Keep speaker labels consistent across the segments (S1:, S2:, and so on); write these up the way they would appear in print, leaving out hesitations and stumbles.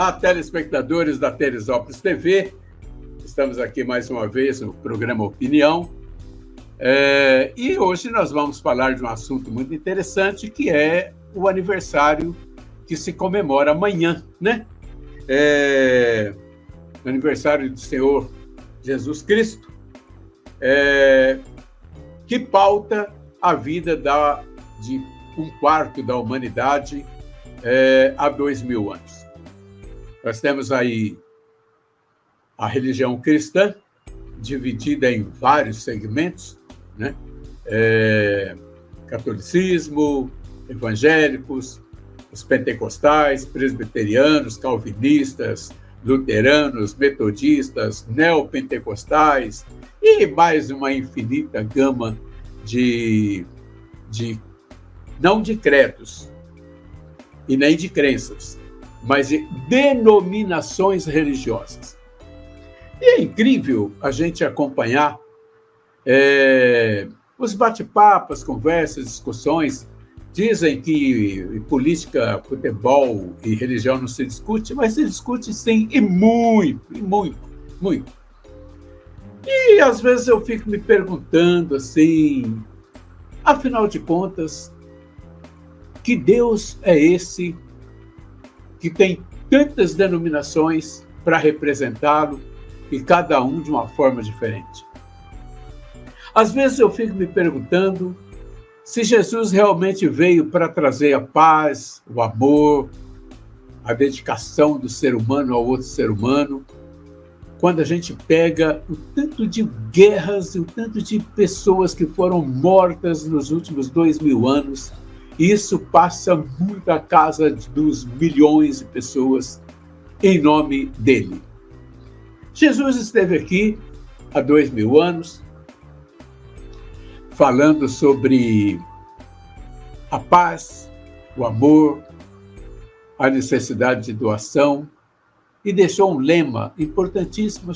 S1: Olá, telespectadores da Teresópolis TV. Estamos aqui mais uma vez no programa Opinião. E hoje nós vamos falar de um assunto muito interessante, que é o aniversário que se comemora amanhã, né? O aniversário do Senhor Jesus Cristo, que pauta a vida de um quarto da humanidade há 2000 anos. Nós temos aí a religião cristã, dividida em vários segmentos, né? Catolicismo, evangélicos, os pentecostais, presbiterianos, calvinistas, luteranos, metodistas, neopentecostais e mais uma infinita gama não de credos e nem de crenças, mas de denominações religiosas. E é incrível a gente acompanhar os bate-papos, conversas, discussões. Dizem que política, futebol e religião não se discute, mas se discute sim, e muito, muito. E às vezes eu fico me perguntando assim, afinal de contas, que Deus é esse que tem tantas denominações para representá-lo e cada um de uma forma diferente? Às vezes eu fico me perguntando se Jesus realmente veio para trazer a paz, o amor, a dedicação do ser humano ao outro ser humano, quando a gente pega o tanto de guerras e o tanto de pessoas que foram mortas nos últimos 2000 anos, isso passa muito a casa dos milhões de pessoas em nome dele. Jesus esteve aqui há 2000 anos, falando sobre a paz, o amor, a necessidade de doação, e deixou um lema importantíssimo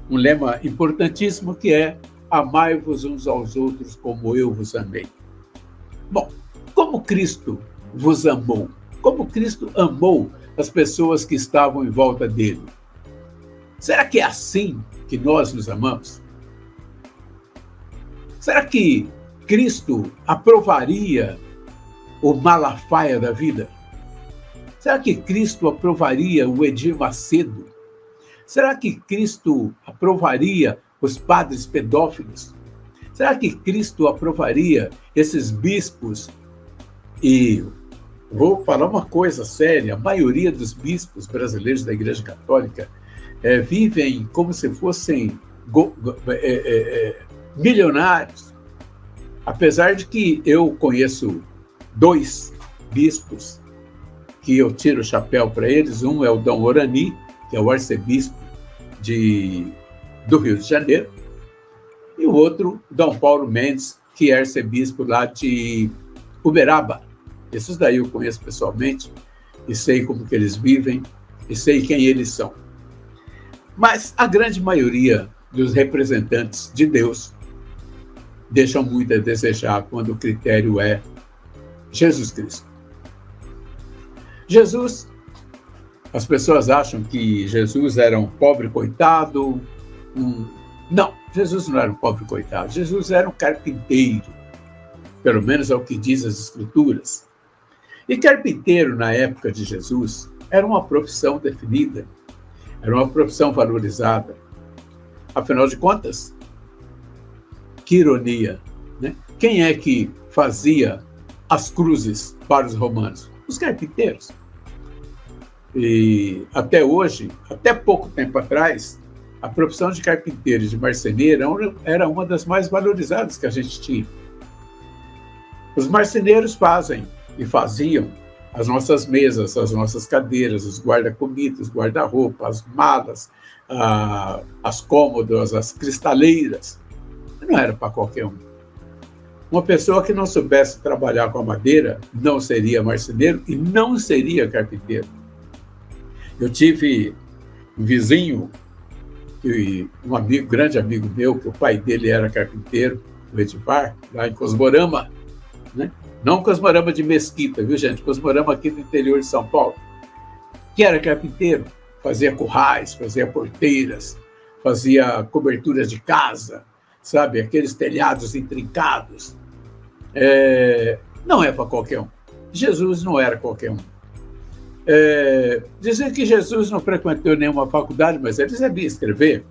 S1: um lema importantíssimo que é: amai-vos uns aos outros como eu vos amei. Bom, como Cristo vos amou? Como Cristo amou as pessoas que estavam em volta dele? Será que é assim que nós nos amamos? Será que Cristo aprovaria o Malafaia da vida? Será que Cristo aprovaria o Edir Macedo? Será que Cristo aprovaria os padres pedófilos? Será que Cristo aprovaria esses bispos? E vou falar uma coisa séria: a maioria dos bispos brasileiros da Igreja Católica vivem como se fossem milionários. Apesar de que eu conheço 2 bispos que eu tiro o chapéu para eles. Um é o Dom Orani, que é o arcebispo do Rio de Janeiro, e o outro, Dom Paulo Mendes, que é arcebispo lá de Uberaba. Esses daí eu conheço pessoalmente e sei como que eles vivem e sei quem eles são. Mas a grande maioria dos representantes de Deus deixam muito a desejar quando o critério é Jesus Cristo. Jesus, as pessoas acham que Jesus era um pobre coitado. Não, Jesus não era um pobre coitado. Jesus era um carpinteiro, pelo menos é o que diz as Escrituras. E carpinteiro, na época de Jesus, era uma profissão definida, era uma profissão valorizada. Afinal de contas, que ironia, né? Quem é que fazia as cruzes para os romanos? Os carpinteiros. E até hoje, até pouco tempo atrás, a profissão de carpinteiro e de marceneiro era uma das mais valorizadas que a gente tinha. Os marceneiros fazem e faziam as nossas mesas, as nossas cadeiras, os guarda-comida, os guarda-roupa, as malas, as cômodas, as cristaleiras. Não era para qualquer um. Uma pessoa que não soubesse trabalhar com a madeira não seria marceneiro e não seria carpinteiro. Eu tive um vizinho, um amigo, grande amigo meu, que o pai dele era carpinteiro, o Edivar, lá em Cosmorama, né? Não Cosmorama de Mesquita, viu, gente? Cosmorama aqui no interior de São Paulo. que era carpinteiro, fazia currais, fazia porteiras, fazia coberturas de casa, sabe, aqueles telhados intrincados. Não é para qualquer um. Jesus não era qualquer um. Dizem que Jesus não frequentou nenhuma faculdade, mas ele sabia escrever.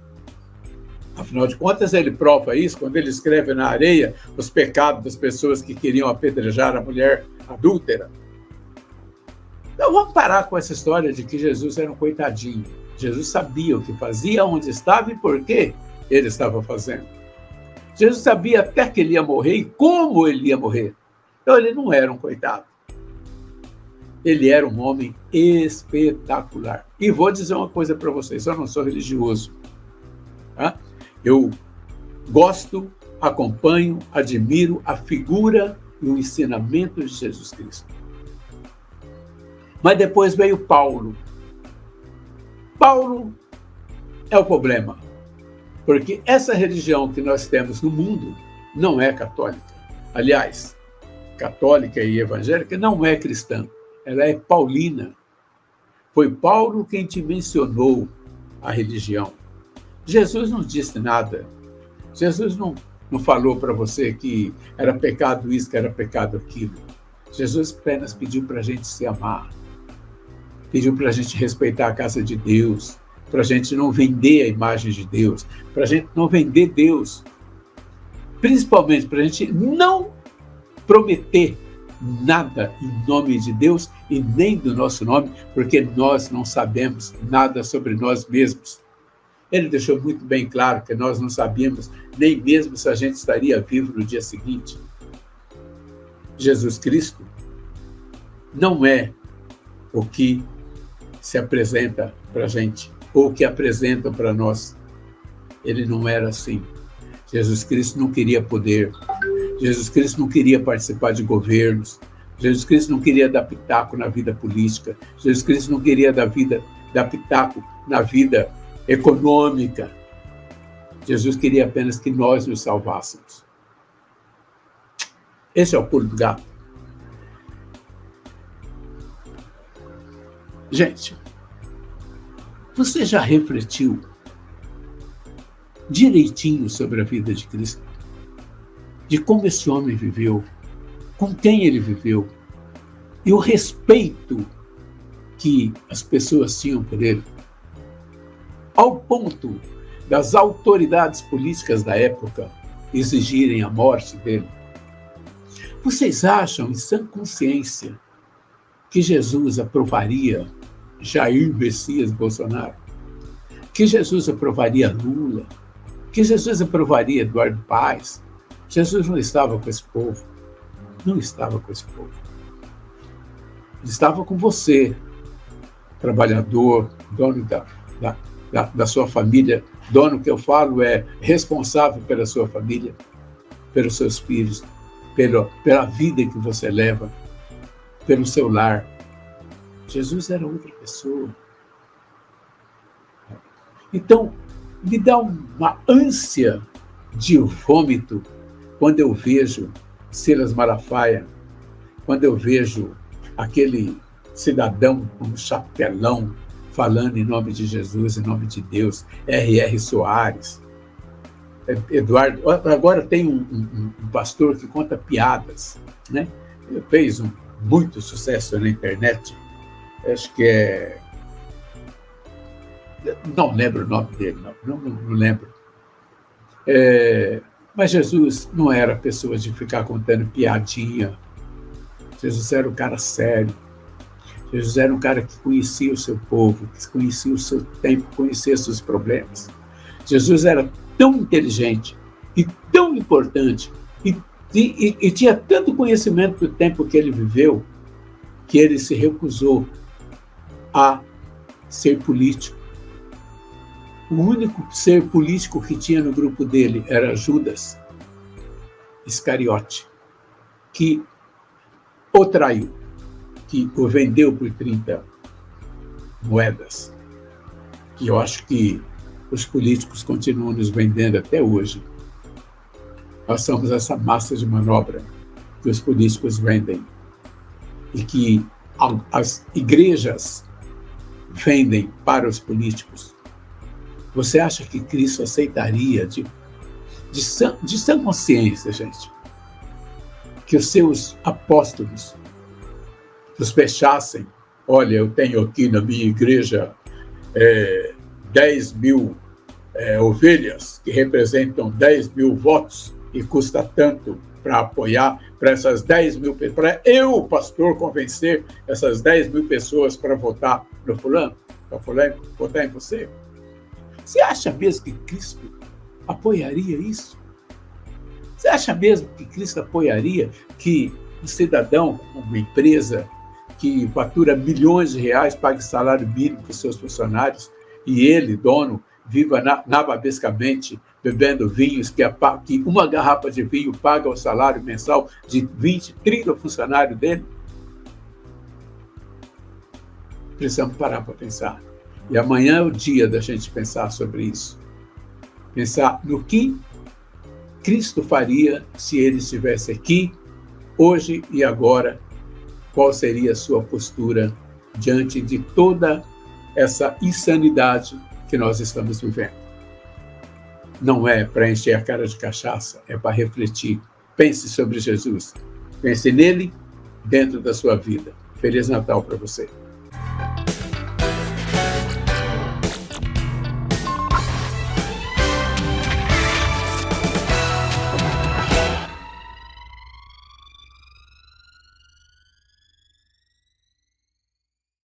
S1: Afinal de contas, ele prova isso quando ele escreve na areia os pecados das pessoas que queriam apedrejar a mulher adúltera. Então, vamos parar com essa história de que Jesus era um coitadinho. Jesus sabia o que fazia, onde estava e por que ele estava fazendo. Jesus sabia até que ele ia morrer e como ele ia morrer. Então, ele não era um coitado. Ele era um homem espetacular. E vou dizer uma coisa para vocês, eu não sou religioso. Tá? Eu gosto, acompanho, admiro a figura e o ensinamento de Jesus Cristo. Mas depois veio Paulo. Paulo é o problema, porque essa religião que nós temos no mundo não é católica. Aliás, católica e evangélica não é cristã, ela é paulina. Foi Paulo quem te mencionou a religião. Jesus não disse nada. Jesus não falou para você que era pecado isso, que era pecado aquilo. Jesus apenas pediu para a gente se amar. Pediu para a gente respeitar a casa de Deus, para a gente não vender a imagem de Deus, para a gente não vender Deus. Principalmente para a gente não prometer nada em nome de Deus e nem do nosso nome, porque nós não sabemos nada sobre nós mesmos. Ele deixou muito bem claro que nós não sabíamos nem mesmo se a gente estaria vivo no dia seguinte. Jesus Cristo não é o que se apresenta para a gente, ou o que apresentam para nós. Ele não era assim. Jesus Cristo não queria poder. Jesus Cristo não queria participar de governos. Jesus Cristo não queria dar pitaco na vida política. Jesus Cristo não queria dar pitaco na vida econômica. Jesus queria apenas que nós nos salvássemos. Esse é o pulo do gato. Gente, você já refletiu direitinho sobre a vida de Cristo? De como esse homem viveu, com quem ele viveu, e o respeito que as pessoas tinham por ele, ao ponto das autoridades políticas da época exigirem a morte dele. Vocês acham, em sã consciência, que Jesus aprovaria Jair Messias Bolsonaro? Que Jesus aprovaria Lula? Que Jesus aprovaria Eduardo Paes? Jesus não estava com esse povo. Não estava com esse povo. Ele estava com você, trabalhador, dono da sua família. Dono, que eu falo, é responsável pela sua família, pelos seus filhos, pela vida que você leva, pelo seu lar. Jesus era outra pessoa. Então, me dá uma ânsia de vômito quando eu vejo Silas Malafaia, quando eu vejo aquele cidadão com um chapelão falando em nome de Jesus, em nome de Deus, R.R. Soares. Eduardo, agora tem um pastor que conta piadas, né? Ele fez muito sucesso na internet, acho que é... Não lembro o nome dele, não lembro. Mas Jesus não era pessoa de ficar contando piadinha. Jesus era um cara sério. Jesus era um cara que conhecia o seu povo, que conhecia o seu tempo, conhecia os seus problemas. Jesus era tão inteligente e tão importante e tinha tanto conhecimento do tempo que ele viveu, que ele se recusou a ser político. O único ser político que tinha no grupo dele era Judas Iscariote, que o traiu, que o vendeu por 30 moedas. Que eu acho que os políticos continuam nos vendendo até hoje. Nós somos essa massa de manobra que os políticos vendem. E que as igrejas vendem para os políticos. Você acha que Cristo aceitaria de sã consciência, gente, que os seus apóstolos nos fechassem? Olha, eu tenho aqui na minha igreja 10 mil ovelhas que representam 10 mil votos e custa tanto para apoiar, para essas 10 mil pessoas, para eu, pastor, convencer essas 10 mil pessoas para votar no fulano, para votar em você. Você acha mesmo que Cristo apoiaria isso? Você acha mesmo que Cristo apoiaria que um cidadão, uma empresa que fatura milhões de reais, pague salário mínimo para os seus funcionários e ele, dono, viva nababescamente bebendo vinhos, que uma garrafa de vinho paga o salário mensal de 20, 30 funcionários dele? Precisamos parar para pensar. E amanhã é o dia da gente pensar sobre isso. Pensar no que Cristo faria se ele estivesse aqui, hoje e agora. Qual seria a sua postura diante de toda essa insanidade que nós estamos vivendo? Não é para encher a cara de cachaça, é para refletir. Pense sobre Jesus. Pense nele dentro da sua vida. Feliz Natal para você.